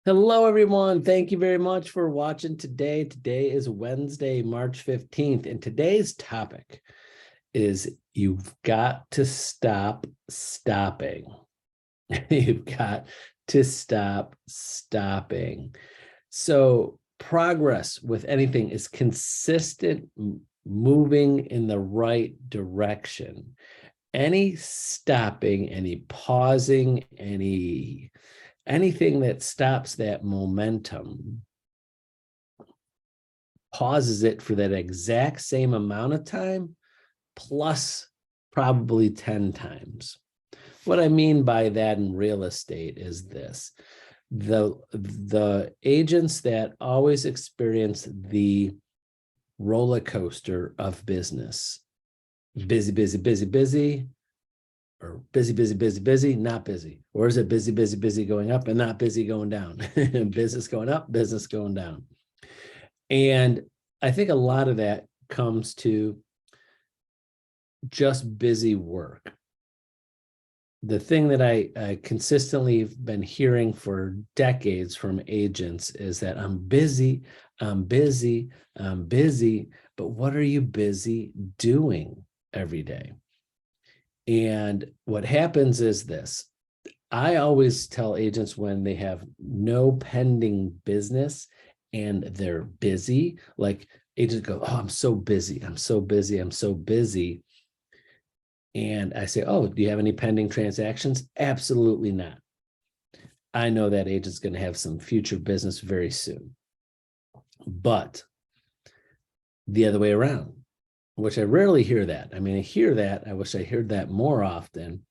Hello, everyone. Thank you very much for watching today. Today is Wednesday, March 15th, and today's topic is you've got to stop stopping. You've got to stop stopping. So progress with anything is consistent moving in the right direction. Any stopping, any pausing, anything that stops that momentum pauses it for that exact same amount of time plus probably 10 times. What I mean by that in real estate is this: the agents that always experience the roller coaster of business, busy, busy, busy, busy, or busy, busy, busy, busy, not busy. Or is it busy, busy, busy going up and not busy going down? Business going up, business going down. And I think a lot of that comes to just busy work. The thing that I consistently have been hearing for decades from agents is that I'm busy, I'm busy, I'm busy, but what are you busy doing every day? And what happens is this: I always tell agents when they have no pending business and they're busy, like agents go, "Oh, I'm so busy. I'm so busy. I'm so busy." And I say, "Oh, do you have any pending transactions?" Absolutely not. I know that agent's going to have some future business very soon. But the other way around, which I rarely hear that. I mean, I hear that. I wish I heard that more often.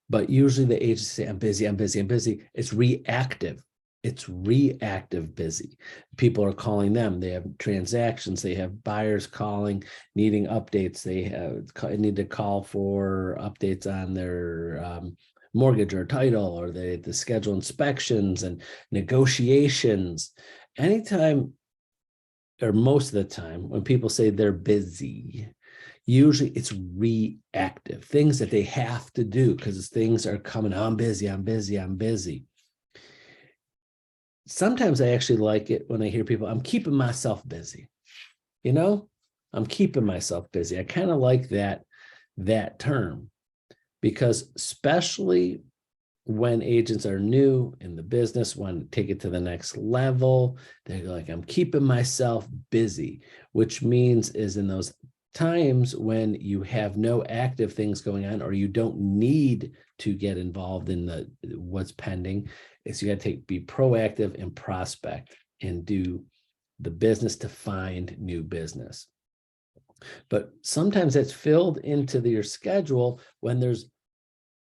But usually the agents say, "I'm busy, I'm busy, I'm busy." It's reactive. It's reactive busy. People are calling them. They have transactions. They have buyers calling, needing updates. They need to call for updates on their mortgage or title, or they to schedule inspections and negotiations. Anytime, or most of the time, when people say they're busy, usually it's reactive, things that they have to do because things are coming. I'm busy, I'm busy, I'm busy. Sometimes I actually like it when I hear people, "I'm keeping myself busy." You know, I'm keeping myself busy. I kind of like that term, because especially when agents are new in the business, want to take it to the next level, they're like, "I'm keeping myself busy," which means is in those times when you have no active things going on, or you don't need to get involved in the what's pending, is you got to be proactive and prospect and do the business to find new business. But sometimes that's filled into your schedule when there's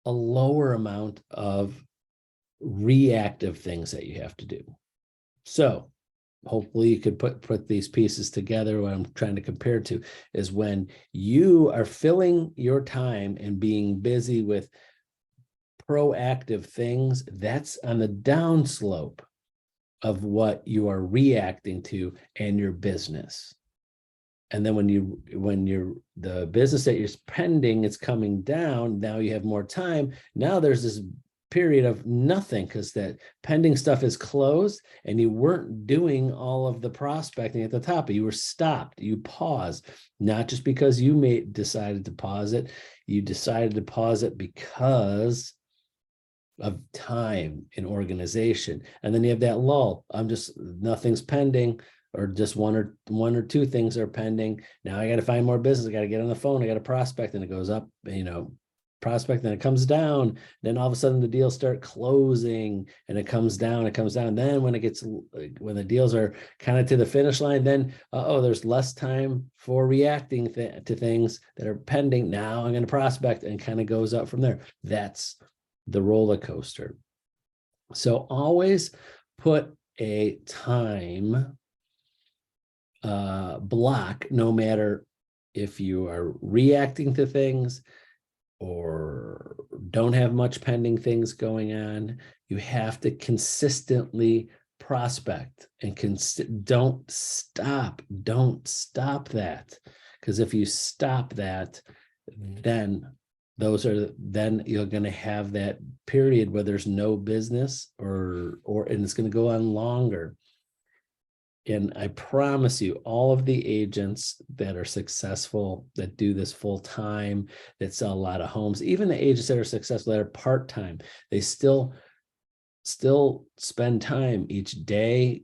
a lower amount of reactive things that you have to do. So hopefully you could put these pieces together. What I'm trying to compare to is when you are filling your time and being busy with proactive things, that's on the downslope of what you are reacting to and your business. And then when the business that you're pending is coming down, now you have more time. Now there's this period of nothing because that pending stuff is closed and you weren't doing all of the prospecting at the top. You were stopped. You paused, not just because you decided to pause it. You decided to pause it because of time and organization. And then you have that lull. Nothing's pending, or just one or two things are pending. Now I got to find more business. I got to get on the phone. I got to prospect, and it goes up, prospect, and it comes down. Then all of a sudden the deals start closing and it comes down. Then when the deals are kind of to the finish line, then there's less time for reacting to things that are pending. Now I'm going to prospect, and kind of goes up from there. That's the roller coaster. So always put a time block, no matter if you are reacting to things or don't have much pending things going on. You have to consistently prospect and don't stop that, because if you stop that, then then you're going to have that period where there's no business and it's going to go on longer. And I promise you, all of the agents that are successful, that do this full time, that sell a lot of homes, even the agents that are successful that are part-time, they still spend time each day,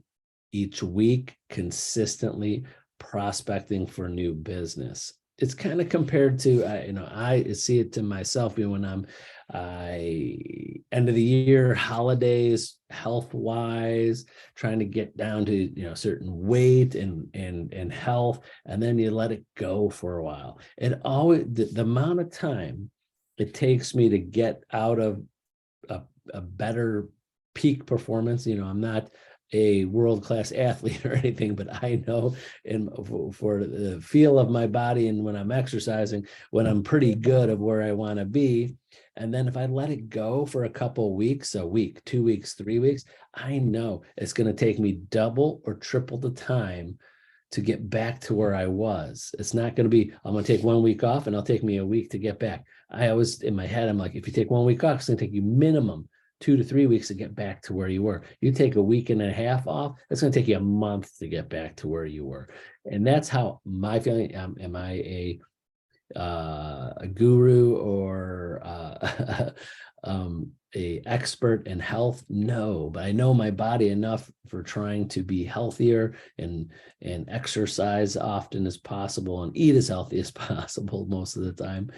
each week, consistently prospecting for new business. It's kind of compared to, I see it to myself, when I'm end of the year, holidays, health wise, trying to get down to, certain weight and health, and then you let it go for a while. It always, the amount of time it takes me to get out of a better peak performance, I'm not a world-class athlete or anything, but I know for the feel of my body and when I'm exercising, when I'm pretty good of where I want to be. And then if I let it go for a couple of weeks, a week, 2 weeks, 3 weeks, I know it's going to take me double or triple the time to get back to where I was. It's not going to be, I'm going to take 1 week off and it'll take me a week to get back. I always, in my head, I'm like, if you take 1 week off, it's going to take you minimum 2 to 3 weeks to get back to where you were. You take a week and a half off, it's going to take you a month to get back to where you were. And that's how my feeling. Am I a guru or a expert in health? No, but I know my body enough for trying to be healthier and exercise often as possible and eat as healthy as possible most of the time.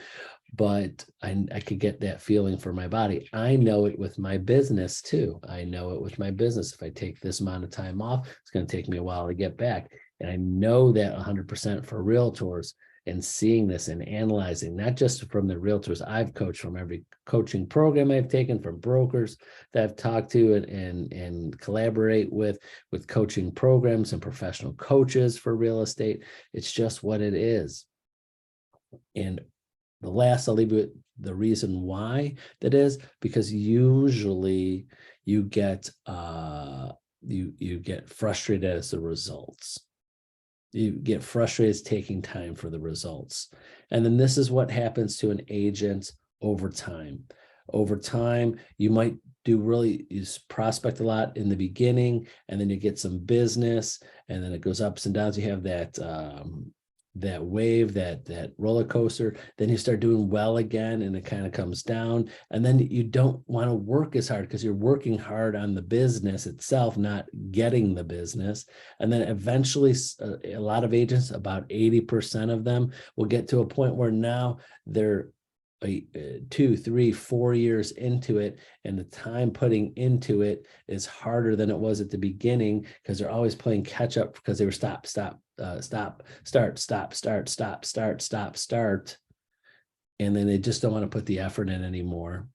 But I could get that feeling for my body. I know it with my business too. I know it with my business. If I take this amount of time off, it's going to take me a while to get back. And I know that 100% for realtors, and seeing this and analyzing, not just from the realtors I've coached, from every coaching program I've taken, from brokers that I've talked to and collaborate with coaching programs and professional coaches for real estate. It's just what it is. And the last, I'll leave you with the reason why that is, because usually you get you get frustrated as the results. You get frustrated taking time for the results. And then this is what happens to an agent over time. Over time, you might you prospect a lot in the beginning, and then you get some business, and then it goes ups and downs. You have that wave, that roller coaster, then you start doing well again and it kind of comes down, and then you don't want to work as hard because you're working hard on the business itself, not getting the business. And then eventually a lot of agents, about 80% of them, will get to a point where now they're 2, 3, 4 years into it, and the time putting into it is harder than it was at the beginning because they're always playing catch up because they were stop, start, and then they just don't want to put the effort in anymore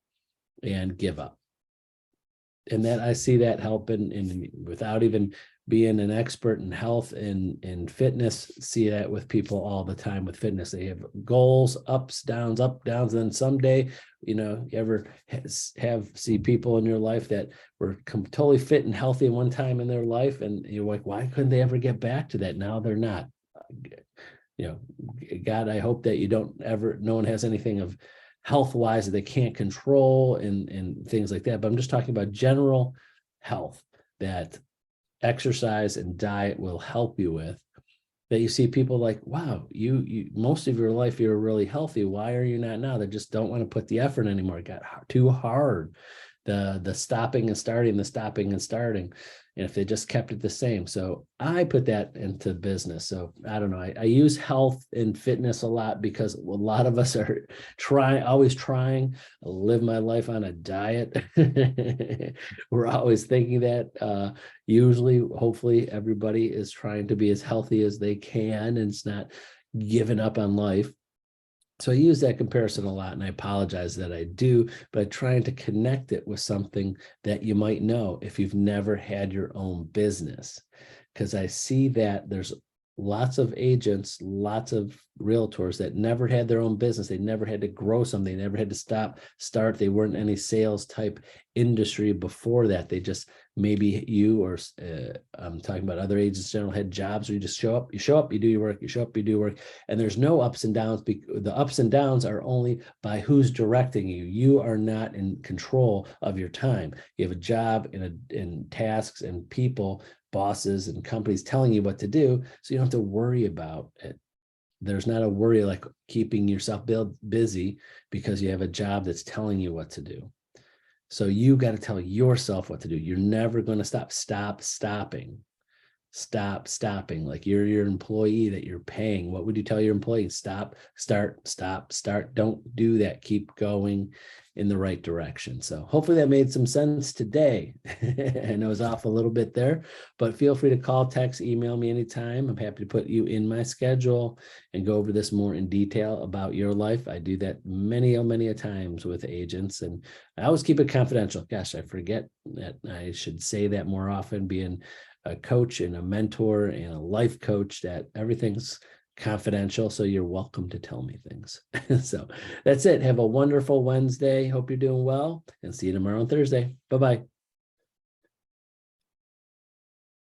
and give up. And that I see that helping, without even being an expert in health and fitness, see that with people all the time with fitness. They have goals, ups, downs, and then someday, you ever see people in your life that were totally fit and healthy at one time in their life, and you're like, why couldn't they ever get back to that? Now they're not. God, I hope that no one has anything of health-wise that they can't control and things like that. But I'm just talking about general health that exercise and diet will help you with, that you see people like, wow, you most of your life you were really healthy. Why are you not now? They just don't want to put the effort anymore. It got too hard. The stopping and starting. And if they just kept it the same. So I put that into business. So I don't know. I use health and fitness a lot because a lot of us are always trying to live my life on a diet. We're always thinking that usually, hopefully everybody is trying to be as healthy as they can and it's not giving up on life. So I use that comparison a lot, and I apologize that I do, but trying to connect it with something that you might know if you've never had your own business. Because I see that there's lots of agents, lots of realtors that never had their own business. They never had to grow something. They never had to start. They weren't any sales type industry before that. They just, maybe you or I'm talking about other agents in general, had jobs where you just show up, you do your work, you show up, you do your work, and there's no ups and downs. The ups and downs are only by who's directing you. You are not in control of your time. You have a job and tasks and people, bosses and companies telling you what to do, so you don't have to worry about it. There's not a worry like keeping yourself busy because you have a job that's telling you what to do. So you got to tell yourself what to do. You're never going to stop. Stop stopping. Like you're your employee that you're paying. What would you tell your employees? Stop, start, stop, start. Don't do that. Keep going in the right direction. So hopefully that made some sense today. I know I was off a little bit there, but feel free to call, text, email me anytime. I'm happy to put you in my schedule and go over this more in detail about your life. I do that many a times with agents, and I always keep it confidential. Gosh, I forget that I should say that more often, being a coach and a mentor and a life coach, that everything's confidential. So you're welcome to tell me things. So that's it. Have a wonderful Wednesday. Hope you're doing well, and see you tomorrow on Thursday. Bye-bye.